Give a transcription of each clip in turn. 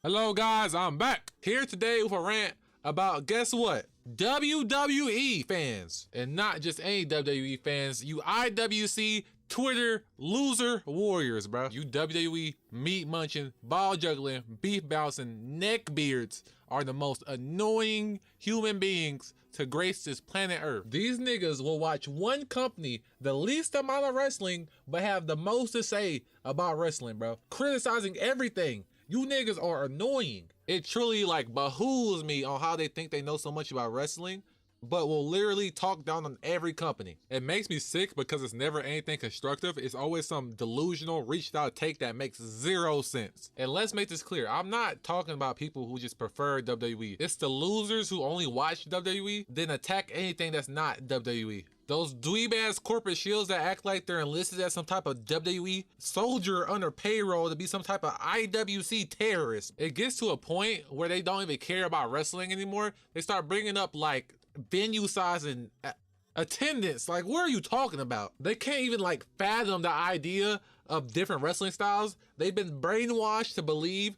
Hello guys, I'm back here today with a rant about, guess what? WWE fans. And not just any WWE fans, you IWC Twitter loser warriors, bro. You WWE meat munching, ball juggling, beef bouncing, neck beards are the most annoying human beings to grace this planet Earth. These niggas will watch one company the least amount of wrestling, but have the most to say about wrestling, bro. Criticizing everything. You niggas are annoying. It truly behooves me on how they think they know so much about wrestling, but will literally talk down on every company. It makes me sick because it's never anything constructive. It's always some delusional, reached out take that makes zero sense. And let's make this clear. I'm not talking about people who just prefer WWE. It's the losers who only watch WWE, then attack anything that's not WWE. Those dweeb-ass corporate shields that act like they're enlisted as some type of WWE soldier under payroll to be some type of IWC terrorist. It gets to a point where they don't even care about wrestling anymore. They start bringing up venue size and attendance. What are you talking about? They can't even fathom the idea of different wrestling styles. They've been brainwashed to believe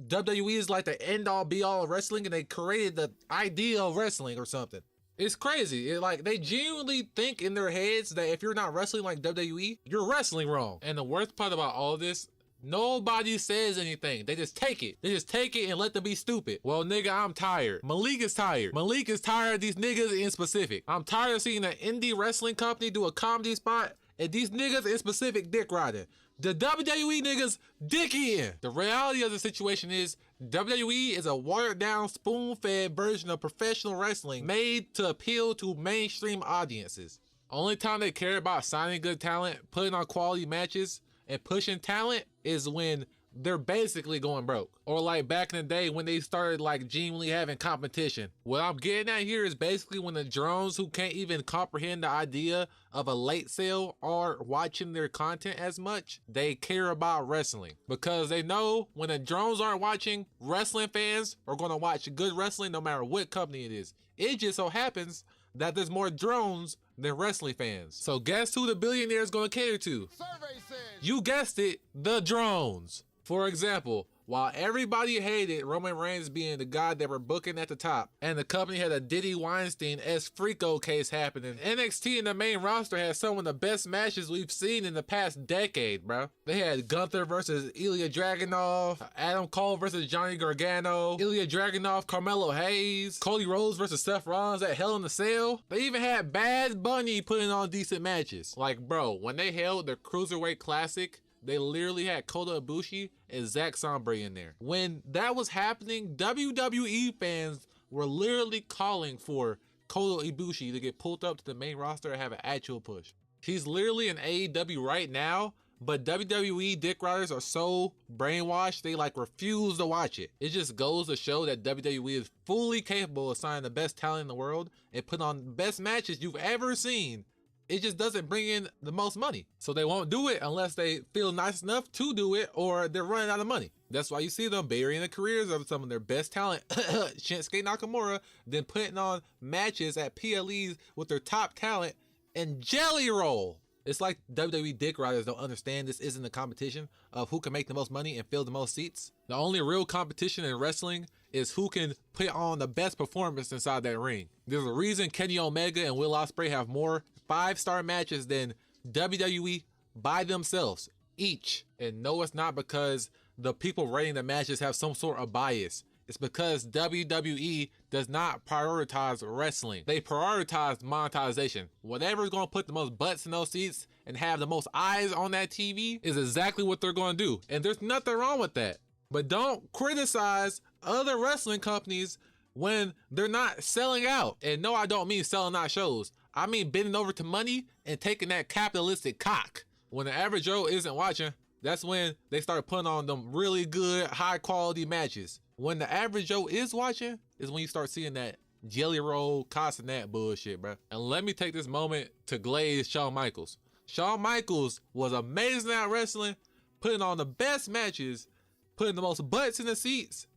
WWE is the end-all be-all of wrestling, and they created the idea of wrestling or something. It's crazy. They genuinely think in their heads that if you're not wrestling like WWE, you're wrestling wrong. And the worst part about all this, nobody says anything. They just take it. They just take it and let them be stupid. Well, nigga, I'm tired. Maliek is tired. Maliek is tired of these niggas in specific. I'm tired of seeing an indie wrestling company do a comedy spot and these niggas in specific dick riding. The WWE niggas dick in. The reality of the situation is WWE is a watered down, spoon-fed version of professional wrestling made to appeal to mainstream audiences. Only time they care about signing good talent, putting on quality matches, and pushing talent is when they're basically going broke. Or back in the day when they started genuinely having competition. What I'm getting at here is basically when the drones who can't even comprehend the idea of a late sale are watching their content as much, they care about wrestling. Because they know when the drones aren't watching, wrestling fans are gonna watch good wrestling no matter what company it is. It just so happens that there's more drones than wrestling fans. So guess who the billionaire is gonna cater to? Survey says. You guessed it, the drones. For example, while everybody hated Roman Reigns being the guy that were booking at the top, and the company had a Diddy Weinstein-esque Freako case happening, NXT and the main roster had some of the best matches we've seen in the past decade, bro. They had Gunther versus Ilya Dragunov, Adam Cole versus Johnny Gargano, Ilya Dragunov, Carmelo Hayes, Cody Rhodes versus Seth Rollins at Hell in a Cell. They even had Bad Bunny putting on decent matches. Bro, when they held the Cruiserweight Classic, they literally had Kota Ibushi and Zack Sabre in there. When that was happening, WWE fans were literally calling for Kota Ibushi to get pulled up to the main roster and have an actual push. He's literally in AEW right now, but WWE dick riders are so brainwashed, they refuse to watch it. It just goes to show that WWE is fully capable of signing the best talent in the world and putting on the best matches you've ever seen. It just doesn't bring in the most money. So they won't do it unless they feel nice enough to do it, or they're running out of money. That's why you see them burying the careers of some of their best talent, Shinsuke Nakamura, then putting on matches at PLEs with their top talent and jelly roll. It's like WWE dick riders don't understand this isn't a competition of who can make the most money and fill the most seats. The only real competition in wrestling is who can put on the best performance inside that ring. There's a reason Kenny Omega and Will Ospreay have more 5-star matches than WWE by themselves, each. And no, it's not because the people rating the matches have some sort of bias. It's because WWE does not prioritize wrestling. They prioritize monetization. Whatever's going to put the most butts in those seats and have the most eyes on that TV is exactly what they're going to do. And there's nothing wrong with that. But don't criticize other wrestling companies when they're not selling out. And no, I don't mean selling out shows. I mean bending over to money and taking that capitalistic cock. When the average Joe isn't watching, that's when they start putting on them really good, high quality matches. When the average Joe is watching is when you start seeing that jelly roll, Castanet bullshit, bro. And let me take this moment to glaze Shawn Michaels. Shawn Michaels was amazing at wrestling, putting on the best matches, putting the most butts in the seats,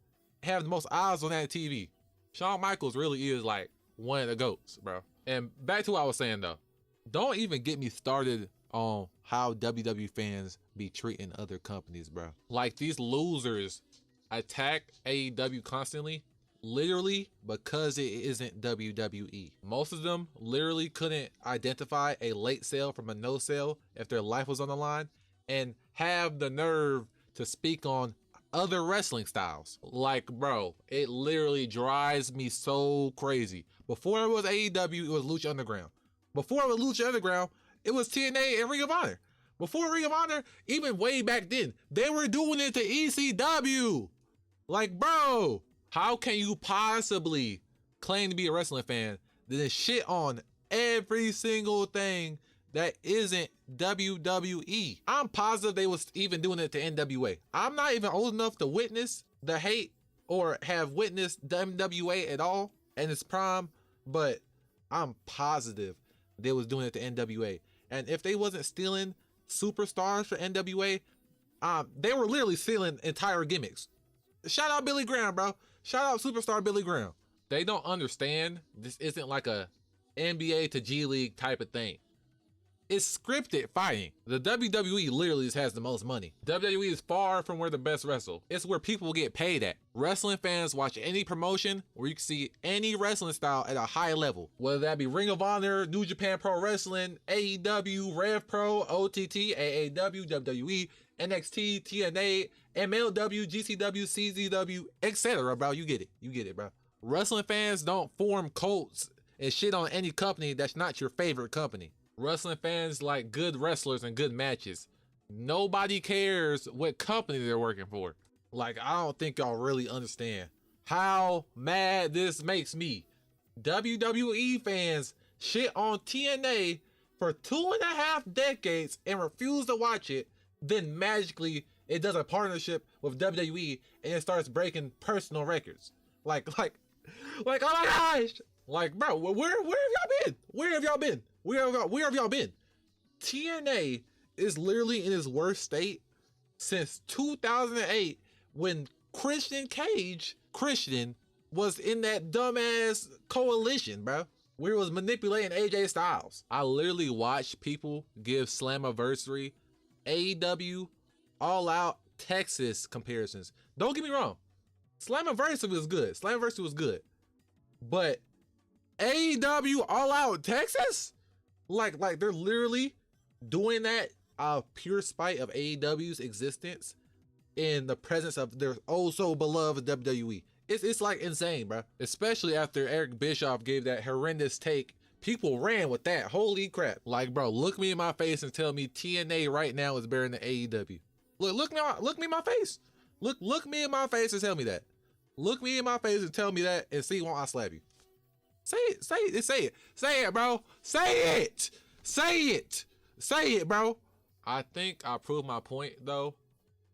having the most eyes on that TV. Shawn Michaels really is one of the GOATs, bro. And back to what I was saying though. Don't even get me started on how WWE fans be treating other companies, bro. These losers attack AEW constantly literally because it isn't WWE. Most of them literally couldn't identify a late sale from a no sale if their life was on the line, and have the nerve to speak on other wrestling styles. Like, bro, it literally drives me so crazy. Before it was AEW, it was Lucha Underground. Before it was Lucha Underground, it was TNA and Ring of Honor. Before Ring of Honor, even way back then, they were doing it to ECW. Like, bro, how can you possibly claim to be a wrestling fan, then shit on every single thing that isn't WWE? I'm positive they was even doing it to NWA. I'm not even old enough to witness the hate or have witnessed NWA at all in its prime, but I'm positive they was doing it to NWA. And if they wasn't stealing superstars for NWA, they were literally stealing entire gimmicks. Shout out Billy Graham, bro. Shout out superstar Billy Graham. They don't understand this isn't like a NBA to G League type of thing. It's scripted fighting. The WWE literally just has the most money. WWE is far from where the best wrestle. It's where people get paid at. Wrestling fans watch any promotion where you can see any wrestling style at a high level. Whether that be Ring of Honor, New Japan Pro Wrestling, AEW, Rev Pro, OTT, AAW, WWE, NXT, TNA, MLW, GCW, CZW, etc. bro. You get it. You get it, bro. Wrestling fans don't form cults and shit on any company that's not your favorite company. Wrestling fans like good wrestlers and good matches. Nobody cares what company they're working for. Like, I don't think y'all really understand how mad this makes me. WWE fans shit on TNA for 2.5 decades and refuse to watch it. Then magically it does a partnership with WWE and it starts breaking personal records. Like, oh my gosh! Like, bro, where have y'all been? Where have y'all been? Where have y'all been? TNA is literally in its worst state since 2008 when Christian was in that dumbass coalition, bro. Where it was manipulating AJ Styles. I literally watched people give Slammiversary, AEW, All Out, Texas comparisons. Don't get me wrong. Slammiversary was good. Slammiversary was good. But AEW All Out Texas? Like they're literally doing that out of pure spite of AEW's existence in the presence of their oh so beloved WWE. It's like insane, bro. Especially after Eric Bischoff gave that horrendous take. People ran with that. Holy crap. Like, bro, look me in my face and tell me TNA right now is better than AEW. Look me in my face. Look me in my face and tell me that. Look me in my face and tell me that and see why I slap you. Say it, bro. Say it, bro. I think I proved my point, though,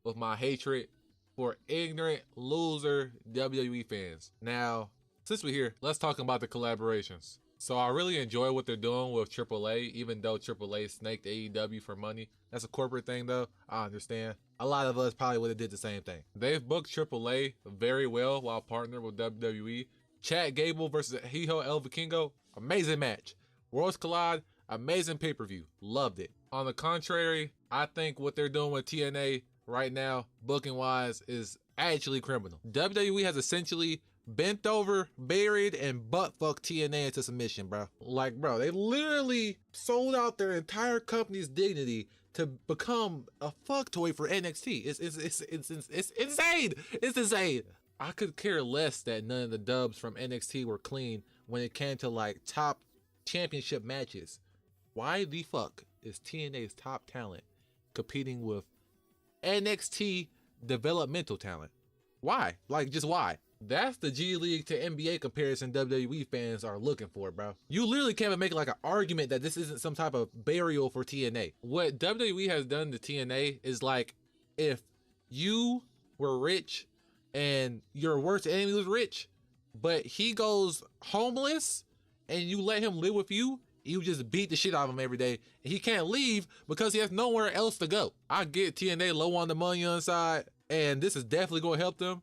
with my hatred for ignorant loser WWE fans. Now, since we're here, let's talk about the collaborations. So I really enjoy what they're doing with AAA, even though AAA snaked AEW for money. That's a corporate thing, though. I understand. A lot of us probably would have did the same thing. They've booked AAA very well while partnered with WWE. Chad Gable versus Hijo El Vikingo, amazing match. Worlds Collide, amazing pay-per-view. Loved it. On the contrary, I think what they're doing with TNA right now, booking-wise, is actually criminal. WWE has essentially bent over, buried, and butt-fucked TNA into submission, bro. Like, bro, they literally sold out their entire company's dignity to become a fuck toy for NXT. It's insane. It's insane. I could care less that none of the dubs from NXT were clean when it came to like top championship matches. Why the fuck is TNA's top talent competing with NXT developmental talent? Why? Like, just why? That's the G League to NBA comparison WWE fans are looking for, bro. You literally can't even make like an argument that this isn't some type of burial for TNA. What WWE has done to TNA is like, if you were rich and your worst enemy was rich, but he goes homeless and you let him live with you, you just beat the shit out of him every day. And he can't leave because he has nowhere else to go. I get TNA low on the money on the side, and this is definitely going to help them.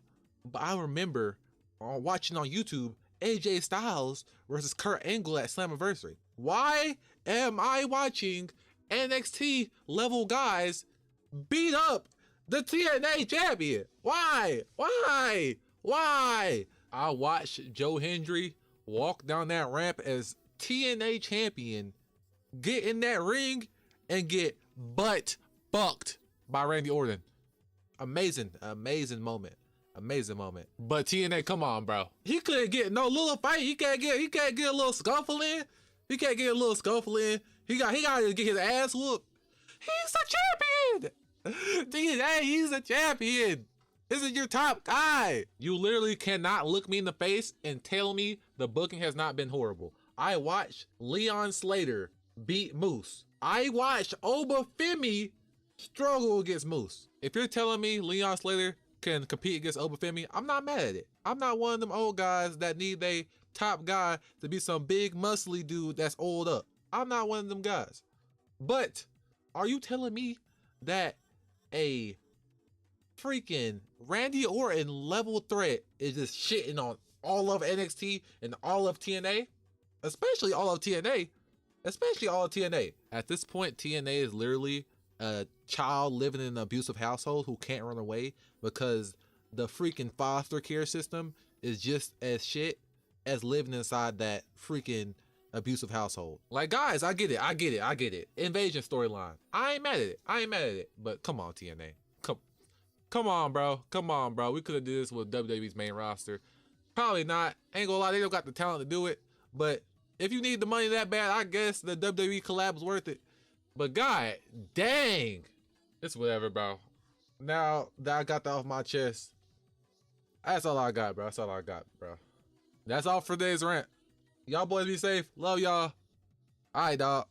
But I remember watching on YouTube AJ Styles versus Kurt Angle at Slammiversary. Why am I watching NXT level guys beat up The TNA champion. Why? Why? Why? I watched Joe Hendry walk down that ramp as TNA champion, get in that ring, and get butt fucked by Randy Orton. Amazing moment. Amazing moment. But TNA, come on, bro. He couldn't get no little fight. He can't get a little scuffle in. He can't get a little scuffle in. He got to get his ass whooped. He's the champion. TNA, he's the champion. This is your top guy. You literally cannot look me in the face and tell me the booking has not been horrible. I watched Leon Slater beat Moose. I watched Obafemi struggle against Moose. If you're telling me Leon Slater can compete against Obafemi, I'm not mad at it. I'm not one of them old guys that need a top guy to be some big muscly dude that's old up. I'm not one of them guys. But are you telling me that a freaking Randy Orton level threat is just shitting on all of NXT and all of TNA? Especially all of TNA. At this point, TNA is literally a child living in an abusive household who can't run away because the freaking foster care system is just as shit as living inside that freaking abusive household. Like, guys, I get it. Invasion storyline. I ain't mad at it. But come on, TNA. Come on, bro. We could have did this with WWE's main roster. Probably not. Ain't gonna lie, they don't got the talent to do it. But if you need the money that bad, I guess the WWE collab is worth it. But god dang. It's whatever, bro. Now that I got that off my chest, that's all I got, bro. That's all for today's rant. Y'all boys be safe. Love y'all. All right, dog.